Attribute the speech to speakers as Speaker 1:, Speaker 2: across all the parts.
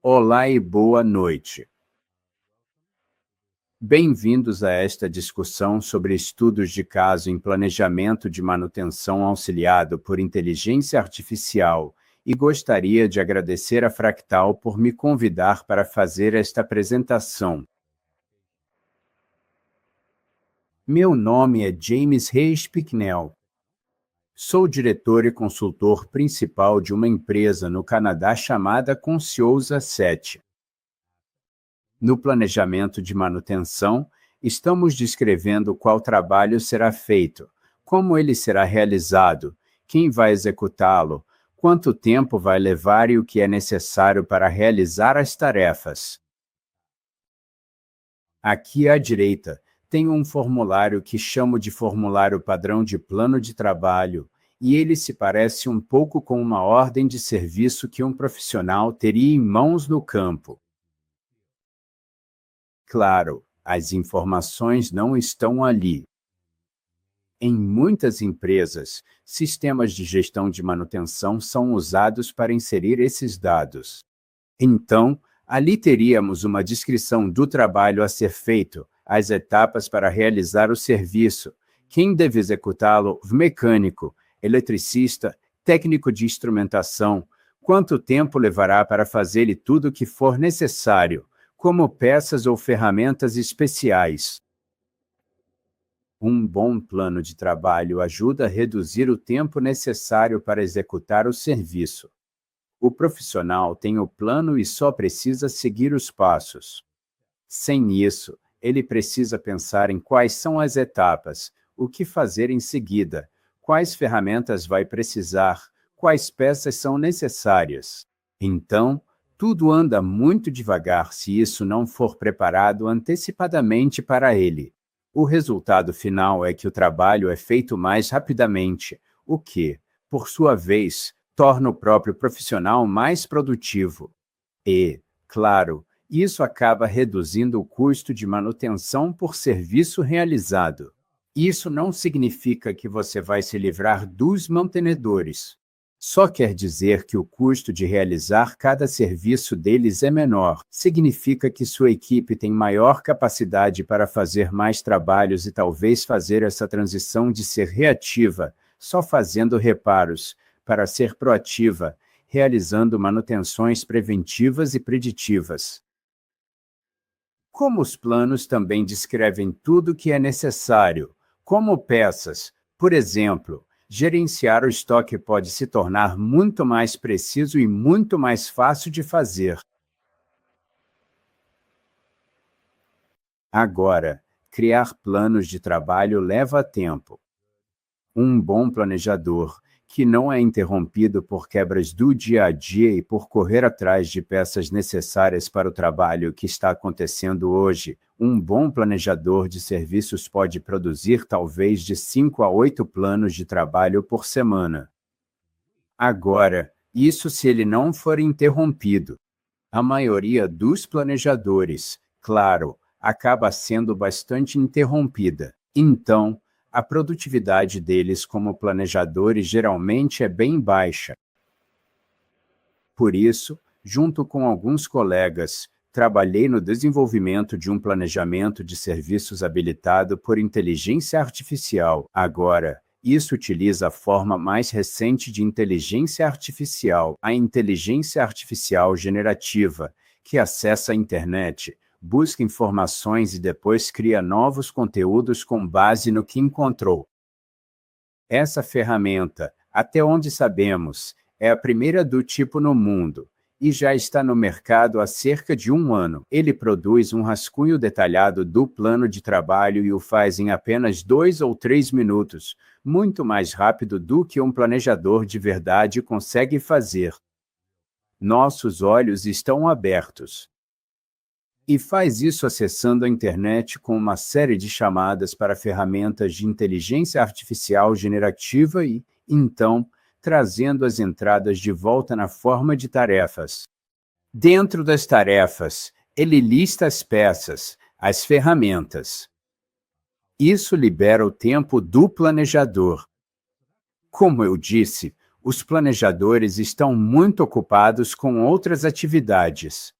Speaker 1: Olá e boa noite. Bem-vindos a esta discussão sobre estudos de caso em planejamento de manutenção auxiliado por inteligência artificial e gostaria de agradecer a Fractal por me convidar para fazer esta apresentação. Meu nome é James Reis Picknell. Sou diretor e consultor principal de uma empresa no Canadá chamada Conciosa 7. No planejamento de manutenção, estamos descrevendo qual trabalho será feito, como ele será realizado, quem vai executá-lo, quanto tempo vai levar e o que é necessário para realizar as tarefas. Aqui à direita, tenho um formulário que chamo de formulário padrão de plano de trabalho, e ele se parece um pouco com uma ordem de serviço que um profissional teria em mãos no campo. Claro, as informações não estão ali. Em muitas empresas, sistemas de gestão de manutenção são usados para inserir esses dados. Então, ali teríamos uma descrição do trabalho a ser feito, as etapas para realizar o serviço, quem deve executá-lo, mecânico, eletricista, técnico de instrumentação, quanto tempo levará para fazer tudo o que for necessário, como peças ou ferramentas especiais. Um bom plano de trabalho ajuda a reduzir o tempo necessário para executar o serviço. O profissional tem o plano e só precisa seguir os passos. Sem isso, ele precisa pensar em quais são as etapas, o que fazer em seguida, quais ferramentas vai precisar, quais peças são necessárias. Então, tudo anda muito devagar se isso não for preparado antecipadamente para ele. O resultado final é que o trabalho é feito mais rapidamente, o que, por sua vez, torna o próprio profissional mais produtivo. E, claro, isso acaba reduzindo o custo de manutenção por serviço realizado. Isso não significa que você vai se livrar dos mantenedores. Só quer dizer que o custo de realizar cada serviço deles é menor. Significa que sua equipe tem maior capacidade para fazer mais trabalhos e talvez fazer essa transição de ser reativa, só fazendo reparos, para ser proativa, realizando manutenções preventivas e preditivas. Como os planos também descrevem tudo o que é necessário, como peças, por exemplo, gerenciar o estoque pode se tornar muito mais preciso e muito mais fácil de fazer. Agora, criar planos de trabalho leva tempo. Um bom planejador, que não é interrompido por quebras do dia a dia e por correr atrás de peças necessárias para o trabalho que está acontecendo hoje, um bom planejador de serviços pode produzir talvez de 5 a 8 planos de trabalho por semana. Agora, isso se ele não for interrompido. A maioria dos planejadores, claro, acaba sendo bastante interrompida. Então, a produtividade deles como planejadores geralmente é bem baixa. Por isso, junto com alguns colegas, trabalhei no desenvolvimento de um planejamento de serviços habilitado por inteligência artificial. Agora, isso utiliza a forma mais recente de inteligência artificial, a inteligência artificial generativa, que acessa a internet, busca informações e depois cria novos conteúdos com base no que encontrou. Essa ferramenta, até onde sabemos, é a primeira do tipo no mundo e já está no mercado há cerca de 1 ano. Ele produz um rascunho detalhado do plano de trabalho e o faz em apenas 2 ou 3 minutos, muito mais rápido do que um planejador de verdade consegue fazer. Nossos olhos estão abertos. E faz isso acessando a internet com uma série de chamadas para ferramentas de inteligência artificial generativa e, então, trazendo as entradas de volta na forma de tarefas. Dentro das tarefas, ele lista as peças, as ferramentas. Isso libera o tempo do planejador. Como eu disse, os planejadores estão muito ocupados com outras atividades.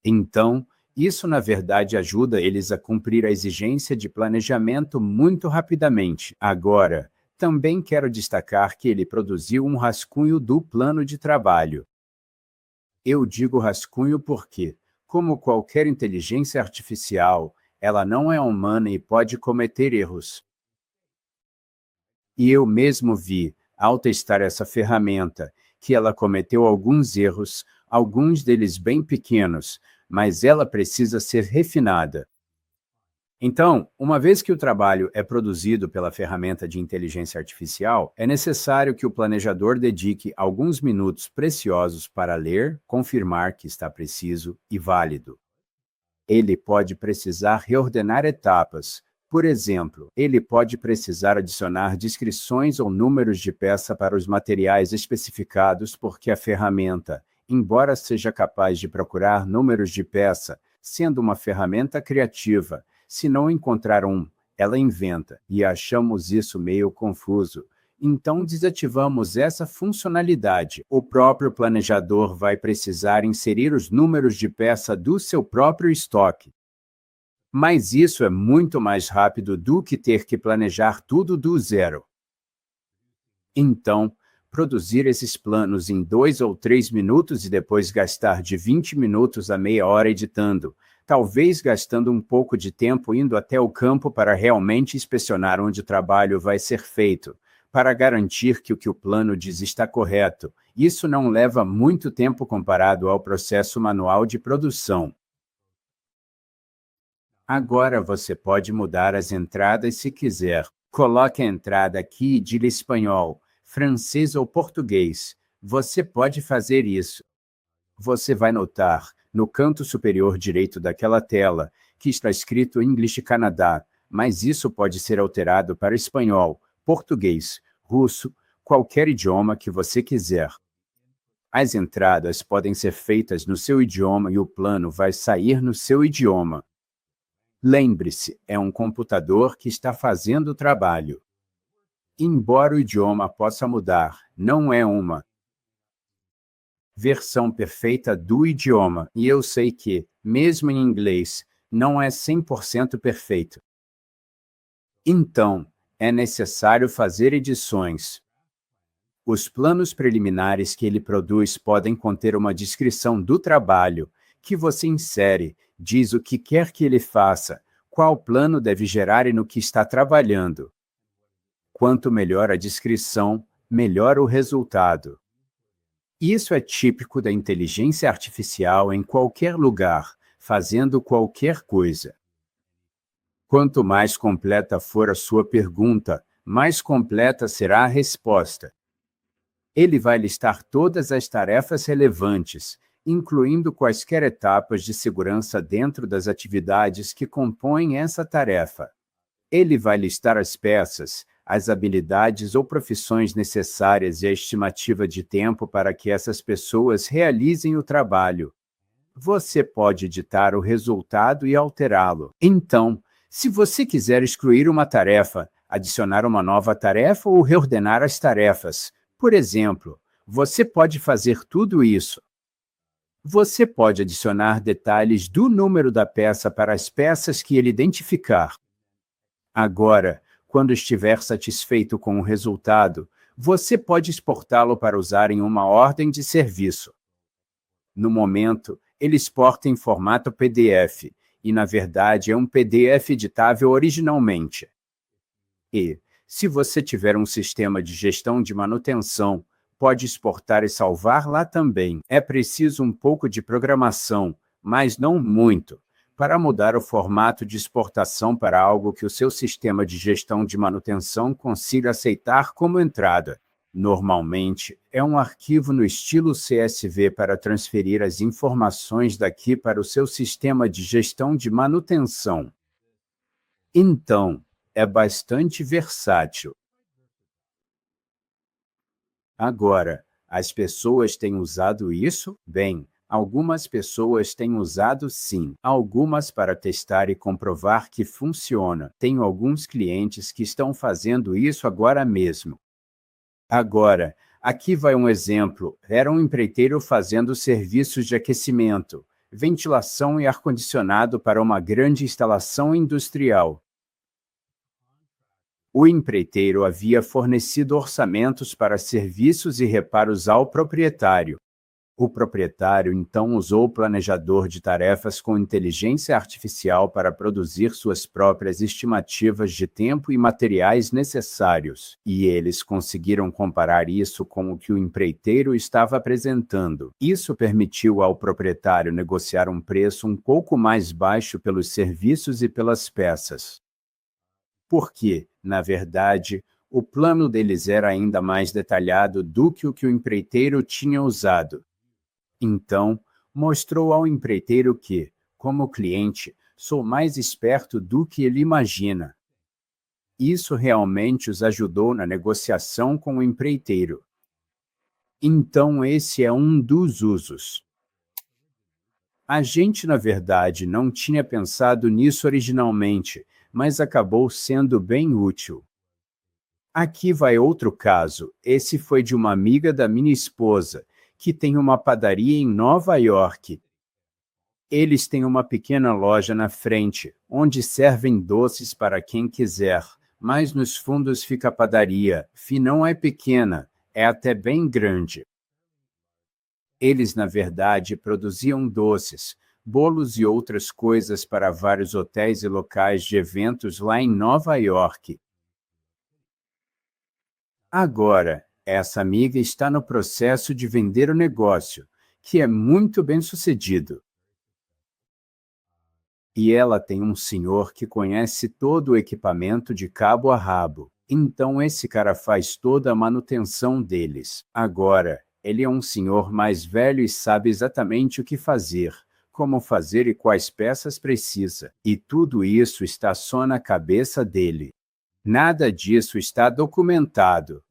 Speaker 1: Então, isso na verdade ajuda eles a cumprir a exigência de planejamento muito rapidamente. Agora, também quero destacar que ele produziu um rascunho do plano de trabalho. Eu digo rascunho porque, como qualquer inteligência artificial, ela não é humana e pode cometer erros. E eu mesmo vi, ao testar essa ferramenta, que ela cometeu alguns erros, alguns deles bem pequenos, mas ela precisa ser refinada. Então, uma vez que o trabalho é produzido pela ferramenta de inteligência artificial, é necessário que o planejador dedique alguns minutos preciosos para ler, confirmar que está preciso e válido. Ele pode precisar reordenar etapas. Por exemplo, ele pode precisar adicionar descrições ou números de peça para os materiais especificados porque a ferramenta, embora seja capaz de procurar números de peça, sendo uma ferramenta criativa, se não encontrar um, ela inventa, e achamos isso meio confuso. Então, desativamos essa funcionalidade. O próprio planejador vai precisar inserir os números de peça do seu próprio estoque. Mas isso é muito mais rápido do que ter que planejar tudo do zero. Então, produzir esses planos em 2 ou 3 minutos e depois gastar de 20 minutos a meia hora editando, talvez gastando um pouco de tempo indo até o campo para realmente inspecionar onde o trabalho vai ser feito, para garantir que o plano diz está correto. Isso não leva muito tempo comparado ao processo manual de produção. Agora você pode mudar as entradas se quiser. Coloque a entrada aqui e diga espanhol, francês ou português. Você pode fazer isso. Você vai notar, no canto superior direito daquela tela, que está escrito English Canadá, mas isso pode ser alterado para espanhol, português, russo, qualquer idioma que você quiser. As entradas podem ser feitas no seu idioma e o plano vai sair no seu idioma. Lembre-se, é um computador que está fazendo o trabalho. Embora o idioma possa mudar, não é uma versão perfeita do idioma, e eu sei que, mesmo em inglês, não é 100% perfeito. Então, é necessário fazer edições. Os planos preliminares que ele produz podem conter uma descrição do trabalho, que você insere, diz o que quer que ele faça, qual plano deve gerar e no que está trabalhando. Quanto melhor a descrição, melhor o resultado. Isso é típico da inteligência artificial em qualquer lugar, fazendo qualquer coisa. Quanto mais completa for a sua pergunta, mais completa será a resposta. Ele vai listar todas as tarefas relevantes, incluindo quaisquer etapas de segurança dentro das atividades que compõem essa tarefa. Ele vai listar as peças, as habilidades ou profissões necessárias e a estimativa de tempo para que essas pessoas realizem o trabalho. Você pode editar o resultado e alterá-lo. Então, se você quiser excluir uma tarefa, adicionar uma nova tarefa ou reordenar as tarefas, por exemplo, você pode fazer tudo isso. Você pode adicionar detalhes do número da peça para as peças que ele identificar. Agora, quando estiver satisfeito com o resultado, você pode exportá-lo para usar em uma ordem de serviço. No momento, ele exporta em formato PDF, e na verdade é um PDF editável originalmente. E, se você tiver um sistema de gestão de manutenção, pode exportar e salvar lá também. É preciso um pouco de programação, mas não muito, para mudar o formato de exportação para algo que o seu sistema de gestão de manutenção consiga aceitar como entrada. Normalmente, é um arquivo no estilo CSV para transferir as informações daqui para o seu sistema de gestão de manutenção. Então, é bastante versátil. Agora, as pessoas têm usado isso? Bem, algumas pessoas têm usado sim, algumas para testar e comprovar que funciona. Tenho alguns clientes que estão fazendo isso agora mesmo. Agora, aqui vai um exemplo. Era um empreiteiro fazendo serviços de aquecimento. ventilação e ar-condicionado para uma grande instalação industrial. O empreiteiro havia fornecido orçamentos para serviços e reparos ao proprietário. O proprietário então usou o planejador de tarefas com inteligência artificial para produzir suas próprias estimativas de tempo e materiais necessários, e eles conseguiram comparar isso com o que o empreiteiro estava apresentando. Isso permitiu ao proprietário negociar um preço um pouco mais baixo pelos serviços e pelas peças. Porque, na verdade, o plano deles era ainda mais detalhado do que o empreiteiro tinha usado. Então, mostrou ao empreiteiro que, como cliente, sou mais esperto do que ele imagina. Isso realmente os ajudou na negociação com o empreiteiro. Então, esse é um dos usos. A gente, na verdade, não tinha pensado nisso originalmente, mas acabou sendo bem útil. Aqui vai outro caso. Esse foi de uma amiga da minha esposa, que tem uma padaria em Nova York. Eles têm uma pequena loja na frente, onde servem doces para quem quiser, mas nos fundos fica a padaria, que não é pequena, é até bem grande. Eles, na verdade, produziam doces, bolos e outras coisas para vários hotéis e locais de eventos lá em Nova York. Agora, essa amiga está no processo de vender o negócio, que é muito bem-sucedido. E ela tem um senhor que conhece todo o equipamento de cabo a rabo. Então esse cara faz toda a manutenção deles. Agora, ele é um senhor mais velho e sabe exatamente o que fazer, como fazer e quais peças precisa. E tudo isso está só na cabeça dele. Nada disso está documentado.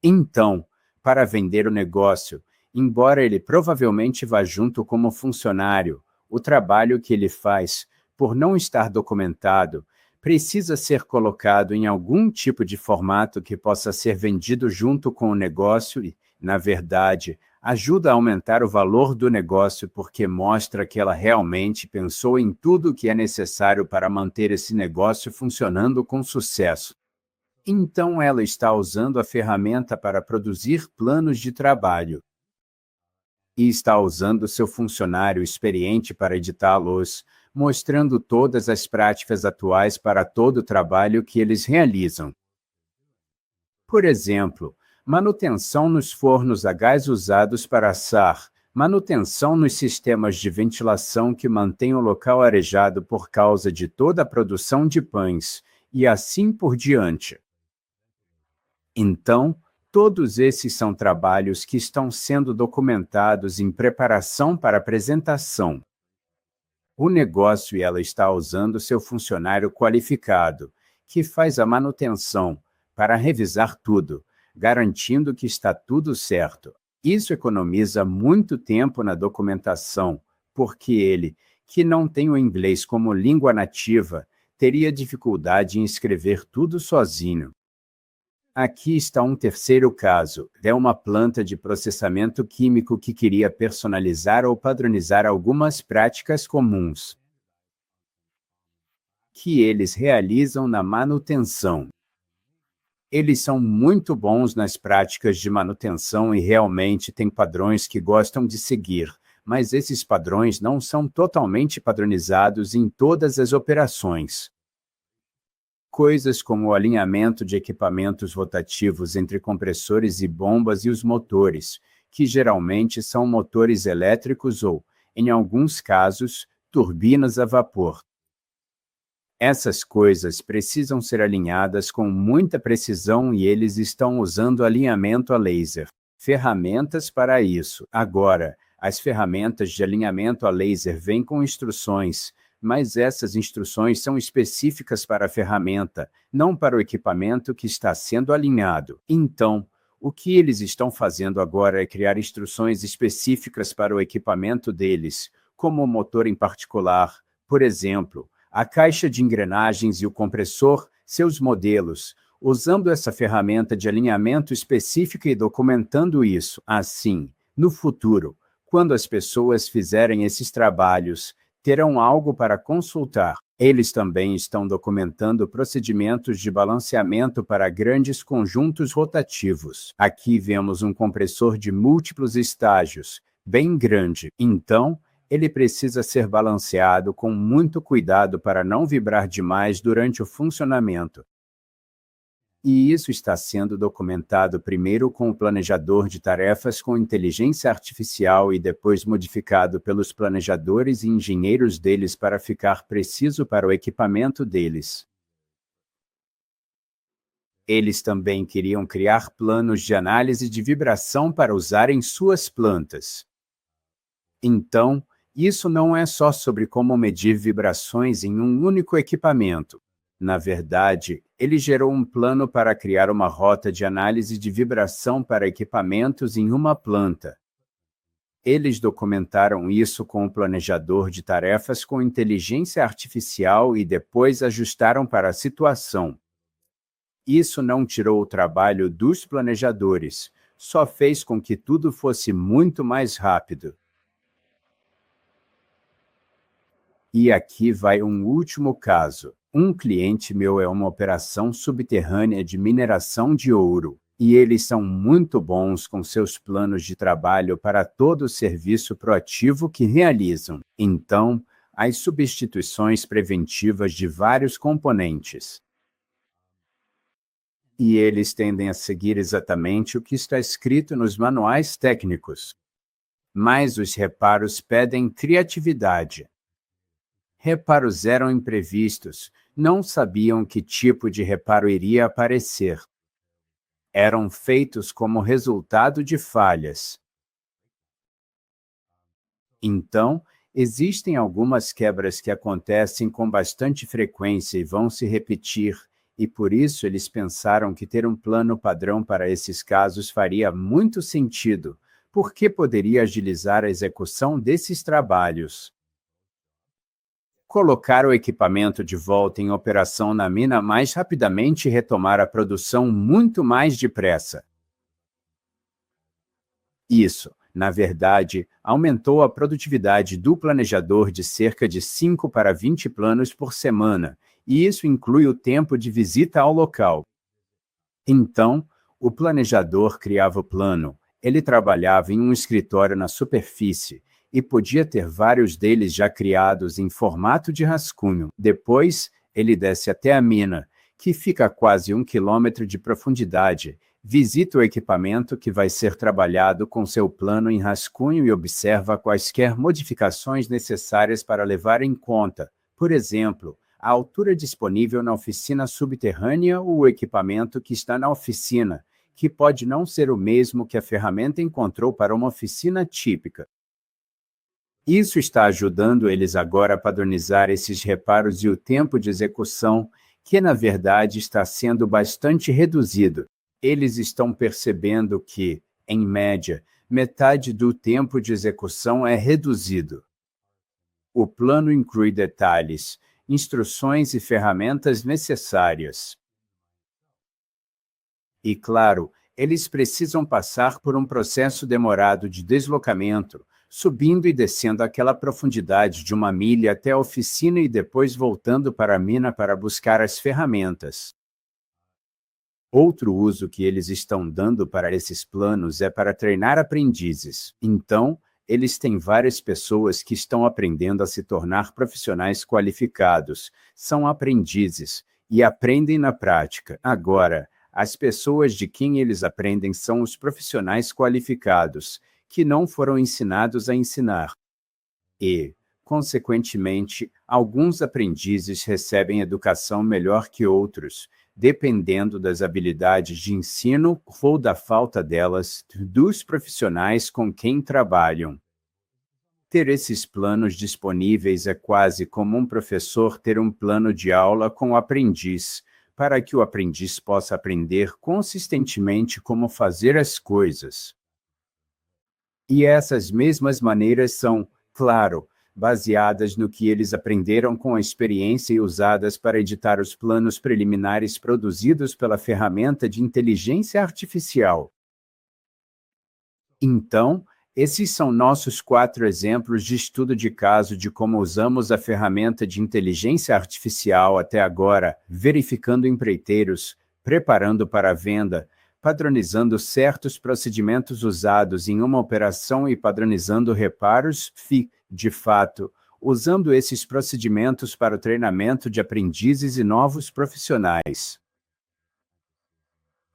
Speaker 1: Então, para vender o negócio, embora ele provavelmente vá junto como funcionário, o trabalho que ele faz, por não estar documentado, precisa ser colocado em algum tipo de formato que possa ser vendido junto com o negócio e, na verdade, ajuda a aumentar o valor do negócio porque mostra que ela realmente pensou em tudo o que é necessário para manter esse negócio funcionando com sucesso. Então ela está usando a ferramenta para produzir planos de trabalho. E está usando seu funcionário experiente para editá-los, mostrando todas as práticas atuais para todo o trabalho que eles realizam. Por exemplo, manutenção nos fornos a gás usados para assar, manutenção nos sistemas de ventilação que mantêm o local arejado por causa de toda a produção de pães, e assim por diante. Então, todos esses são trabalhos que estão sendo documentados em preparação para apresentação. O negócio e ela está usando seu funcionário qualificado, que faz a manutenção, para revisar tudo, garantindo que está tudo certo. Isso economiza muito tempo na documentação, porque ele, que não tem o inglês como língua nativa, teria dificuldade em escrever tudo sozinho. Aqui está um terceiro caso. É uma planta de processamento químico que queria personalizar ou padronizar algumas práticas comuns que eles realizam na manutenção. Eles são muito bons nas práticas de manutenção e realmente têm padrões que gostam de seguir, mas esses padrões não são totalmente padronizados em todas as operações. Coisas como o alinhamento de equipamentos rotativos entre compressores e bombas e os motores, que geralmente são motores elétricos ou, em alguns casos, turbinas a vapor. Essas coisas precisam ser alinhadas com muita precisão e eles estão usando alinhamento a laser. Ferramentas para isso. Agora, as ferramentas de alinhamento a laser vêm com instruções, mas essas instruções são específicas para a ferramenta, não para o equipamento que está sendo alinhado. Então, o que eles estão fazendo agora é criar instruções específicas para o equipamento deles, como o motor em particular, por exemplo, a caixa de engrenagens e o compressor, seus modelos, usando essa ferramenta de alinhamento específica e documentando isso. Assim, no futuro, Quando as pessoas fizerem esses trabalhos, terão algo para consultar. Eles também estão documentando procedimentos de balanceamento para grandes conjuntos rotativos. Aqui vemos um compressor de múltiplos estágios, bem grande. Então, ele precisa ser balanceado com muito cuidado para não vibrar demais durante o funcionamento. E isso está sendo documentado primeiro com o planejador de tarefas com inteligência artificial e depois modificado pelos planejadores e engenheiros deles para ficar preciso para o equipamento deles. Eles também queriam criar planos de análise de vibração para usar em suas plantas. Então, isso não é só sobre como medir vibrações em um único equipamento. Na verdade, ele gerou um plano para criar uma rota de análise de vibração para equipamentos em uma planta. Eles documentaram isso com o planejador de tarefas com inteligência artificial e depois ajustaram para a situação. Isso não tirou o trabalho dos planejadores, só fez com que tudo fosse muito mais rápido. E aqui vai um último caso. Um cliente meu é uma operação subterrânea de mineração de ouro, e eles são muito bons com seus planos de trabalho para todo o serviço proativo que realizam. Então, as substituições preventivas de vários componentes. E eles tendem a seguir exatamente o que está escrito nos manuais técnicos. Mas os reparos pedem criatividade. Reparos eram imprevistos, não sabiam que tipo de reparo iria aparecer. Eram feitos como resultado de falhas. Então, existem algumas quebras que acontecem com bastante frequência e vão se repetir, e por isso eles pensaram que ter um plano padrão para esses casos faria muito sentido, porque poderia agilizar a execução desses trabalhos. Colocar o equipamento de volta em operação na mina mais rapidamente e retomar a produção muito mais depressa. Isso, na verdade, aumentou a produtividade do planejador de cerca de 5 para 20 planos por semana, e isso inclui o tempo de visita ao local. Então, o planejador criava o plano, ele trabalhava em um escritório na superfície, e podia ter vários deles já criados em formato de rascunho. Depois, ele desce até a mina, que fica a quase 1 quilômetro de profundidade, visita o equipamento que vai ser trabalhado com seu plano em rascunho e observa quaisquer modificações necessárias para levar em conta, por exemplo, a altura disponível na oficina subterrânea ou o equipamento que está na oficina, que pode não ser o mesmo que a ferramenta encontrou para uma oficina típica. Isso está ajudando eles agora a padronizar esses reparos e o tempo de execução, que na verdade está sendo bastante reduzido. Eles estão percebendo que, em média, metade do tempo de execução é reduzido. O plano inclui detalhes, instruções e ferramentas necessárias. E, claro, eles precisam passar por um processo demorado de deslocamento, subindo e descendo aquela profundidade de 1 milha até a oficina e depois voltando para a mina para buscar as ferramentas. Outro uso que eles estão dando para esses planos é para treinar aprendizes. Então, eles têm várias pessoas que estão aprendendo a se tornar profissionais qualificados, são aprendizes, e aprendem na prática. Agora, as pessoas de quem eles aprendem são os profissionais qualificados, que não foram ensinados a ensinar. E, consequentemente, alguns aprendizes recebem educação melhor que outros, dependendo das habilidades de ensino ou da falta delas dos profissionais com quem trabalham. Ter esses planos disponíveis é quase como um professor ter um plano de aula com o aprendiz, para que o aprendiz possa aprender consistentemente como fazer as coisas. E essas mesmas maneiras são, claro, baseadas no que eles aprenderam com a experiência e usadas para editar os planos preliminares produzidos pela ferramenta de inteligência artificial. Então, Esses são nossos 4 exemplos de estudo de caso de como usamos a ferramenta de inteligência artificial até agora, verificando empreiteiros, preparando para a venda, padronizando certos procedimentos usados em uma operação e padronizando reparos, de fato, usando esses procedimentos para o treinamento de aprendizes e novos profissionais.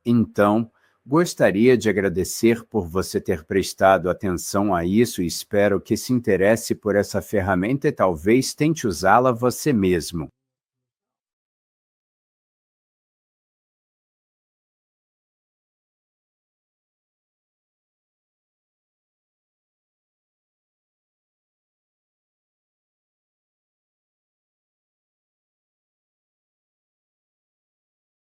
Speaker 1: Então, gostaria de agradecer por você ter prestado atenção a isso e espero que se interesse por essa ferramenta e talvez tente usá-la você mesmo.